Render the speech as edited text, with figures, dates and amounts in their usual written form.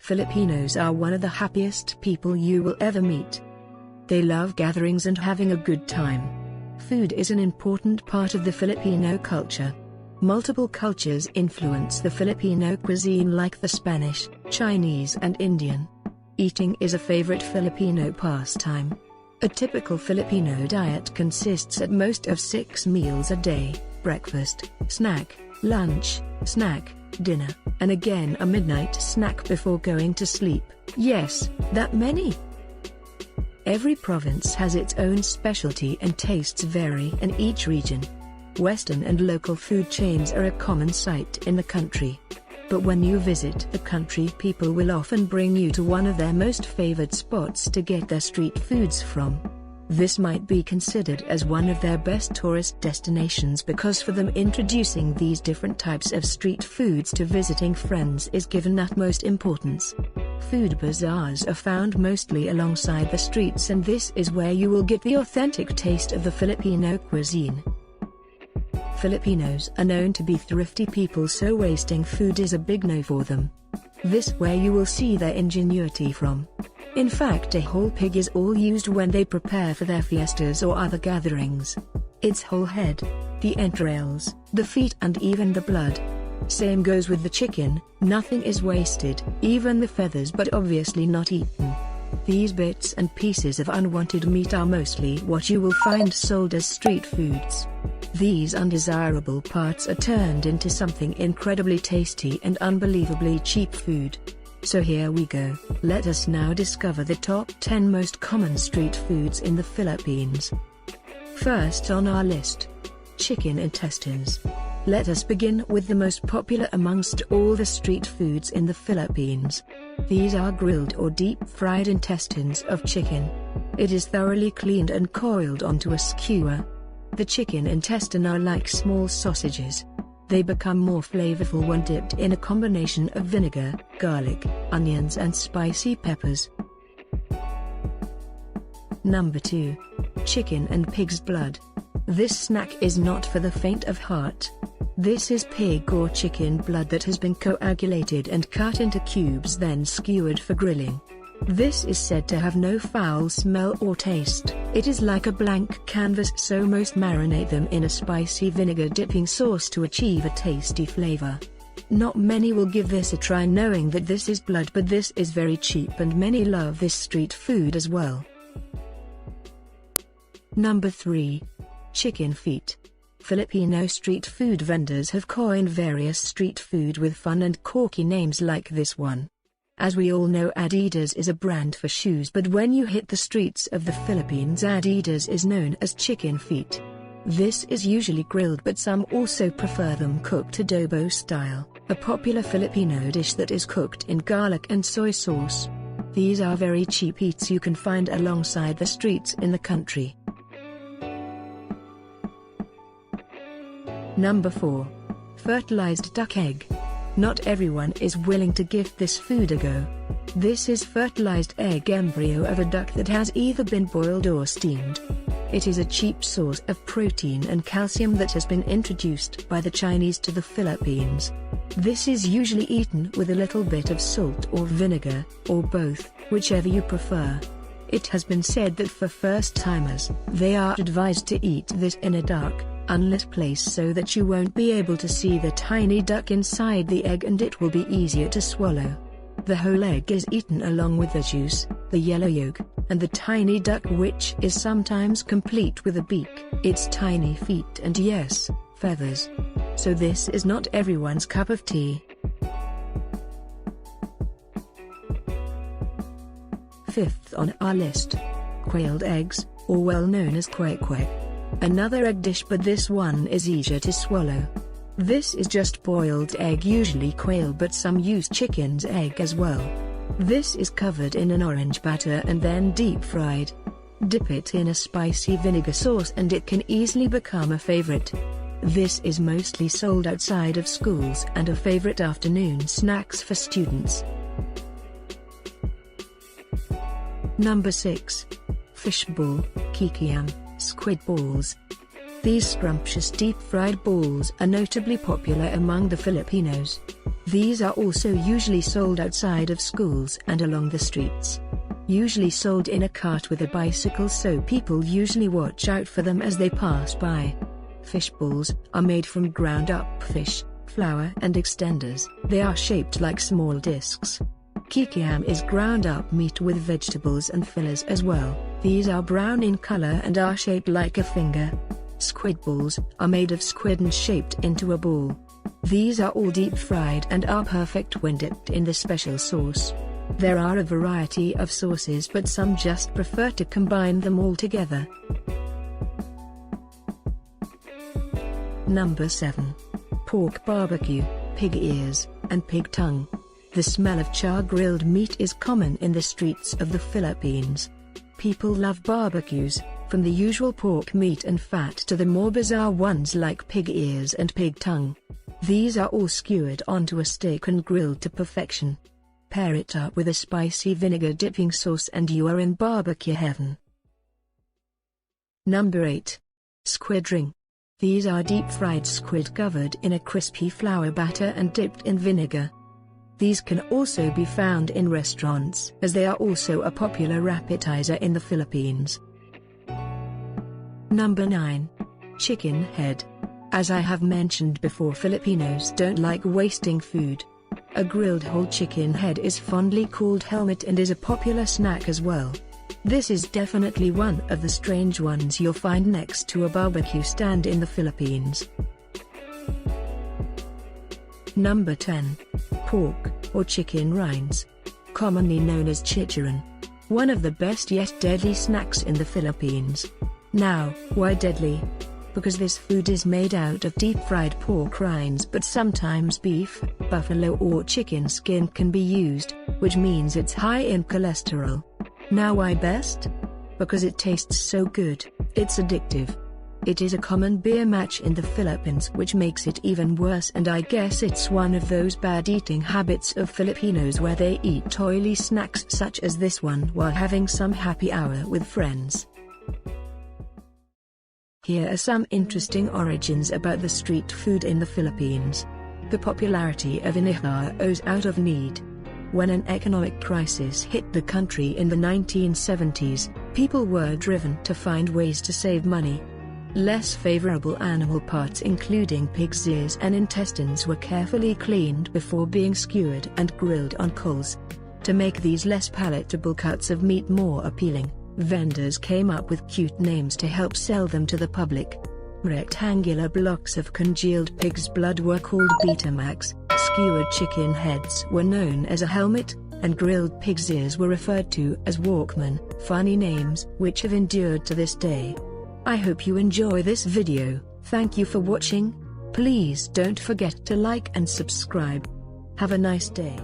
Filipinos are one of the happiest people you will ever meet. They love gatherings and having a good time. Food is an important part of the Filipino culture. Multiple cultures influence the Filipino cuisine like the Spanish, Chinese and Indian. Eating is a favorite Filipino pastime. A typical Filipino diet consists at most of 6 meals a day: breakfast, snack, lunch, snack, dinner, and again a midnight snack before going to sleep. Yes, that many! Every province has its own specialty and tastes vary in each region. Western and local food chains are a common sight in the country. But when you visit the country, people will often bring you to one of their most favored spots to get their street foods from. This might be considered as one of their best tourist destinations because for them introducing these different types of street foods to visiting friends is given utmost importance. Food bazaars are found mostly alongside the streets, and this is where you will get the authentic taste of the Filipino cuisine. Filipinos are known to be thrifty people, so wasting food is a big no for them. This where you will see their ingenuity from. In fact, a whole pig is all used when they prepare for their fiestas or other gatherings. Its whole head, the entrails, the feet and even the blood. Same goes with the chicken, nothing is wasted, even the feathers, but obviously not eaten. These bits and pieces of unwanted meat are mostly what you will find sold as street foods. These undesirable parts are turned into something incredibly tasty and unbelievably cheap food. So here we go, let us now discover the top 10 most common street foods in the Philippines. First on our list, chicken intestines. Let us begin with the most popular amongst all the street foods in the Philippines. These are grilled or deep-fried intestines of chicken. It is thoroughly cleaned and coiled onto a skewer. The chicken intestine are like small sausages. They become more flavorful when dipped in a combination of vinegar, garlic, onions and spicy peppers. Number 2. Chicken and pig's blood. This snack is not for the faint of heart. This is pig or chicken blood that has been coagulated and cut into cubes, then skewered for grilling. This is said to have no foul smell or taste. It is like a blank canvas, so most marinate them in a spicy vinegar dipping sauce to achieve a tasty flavor. Not many will give this a try knowing that this is blood, but this is very cheap and many love this street food as well. Number 3. Chicken feet. Filipino street food vendors have coined various street food with fun and quirky names like this one. As we all know, Adidas is a brand for shoes, but when you hit the streets of the Philippines, Adidas is known as chicken feet. This is usually grilled, but some also prefer them cooked adobo style, a popular Filipino dish that is cooked in garlic and soy sauce. These are very cheap eats you can find alongside the streets in the country. Number 4. Fertilized duck egg. Not everyone is willing to give this food a go. This is fertilized egg embryo of a duck that has either been boiled or steamed. It is a cheap source of protein and calcium that has been introduced by the Chinese to the Philippines. This is usually eaten with a little bit of salt or vinegar, or both, whichever you prefer. It has been said that for first-timers, they are advised to eat this in a dark, unlit place so that you won't be able to see the tiny duck inside the egg and it will be easier to swallow. The whole egg is eaten along with the juice, the yellow yolk, and the tiny duck, which is sometimes complete with a beak, its tiny feet and yes, feathers. So this is not everyone's cup of tea. Fifth on our list, quailed eggs, or well known as kwek-kwek. Another egg dish, but this one is easier to swallow. This is just boiled egg, usually quail, but some use chicken's egg as well. This is covered in an orange batter and then deep fried. Dip it in a spicy vinegar sauce and it can easily become a favorite. This is mostly sold outside of schools and a favorite afternoon snacks for students. Number 6. Fishball, kikiam, squid balls. These scrumptious deep-fried balls are notably popular among the Filipinos. These are also usually sold outside of schools and along the streets. Usually sold in a cart with a bicycle, so people usually watch out for them as they pass by. Fish balls are made from ground up fish, flour and extenders. They are shaped like small discs. Kikiam is ground up meat with vegetables and fillers as well. These are brown in color and are shaped like a finger. Squid balls are made of squid and shaped into a ball. These are all deep fried and are perfect when dipped in the special sauce. There are a variety of sauces, but some just prefer to combine them all together. Number 7. Pork barbecue, pig ears, and pig tongue. The smell of char-grilled meat is common in the streets of the Philippines. People love barbecues, from the usual pork meat and fat to the more bizarre ones like pig ears and pig tongue. These are all skewered onto a steak and grilled to perfection. Pair it up with a spicy vinegar dipping sauce and you are in barbecue heaven. Number 8. Squid ring. These are deep-fried squid covered in a crispy flour batter and dipped in vinegar. These can also be found in restaurants, as they are also a popular appetizer in the Philippines. Number 9. Chicken head. As I have mentioned before, Filipinos don't like wasting food. A grilled whole chicken head is fondly called helmet and is a popular snack as well. This is definitely one of the strange ones you'll find next to a barbecue stand in the Philippines. Number 10. Pork or chicken rinds. Commonly known as chicharon. One of the best yet deadly snacks in the Philippines. Now, why deadly? Because this food is made out of deep-fried pork rinds, but sometimes beef, buffalo or chicken skin can be used, which means it's high in cholesterol. Now why best? Because it tastes so good, it's addictive. It is a common beer match in the Philippines, which makes it even worse, and I guess it's one of those bad eating habits of Filipinos where they eat oily snacks such as this one while having some happy hour with friends. Here are some interesting origins about the street food in the Philippines. The popularity of inihaw arose out of need. When an economic crisis hit the country in the 1970s, people were driven to find ways to save money. Less favorable animal parts including pig's ears and intestines were carefully cleaned before being skewered and grilled on coals. To make these less palatable cuts of meat more appealing, vendors came up with cute names to help sell them to the public. Rectangular blocks of congealed pig's blood were called Betamax, skewered chicken heads were known as a helmet, and grilled pig's ears were referred to as Walkman, funny names which have endured to this day. I hope you enjoy this video. Thank you for watching. Please don't forget to like and subscribe. Have a nice day.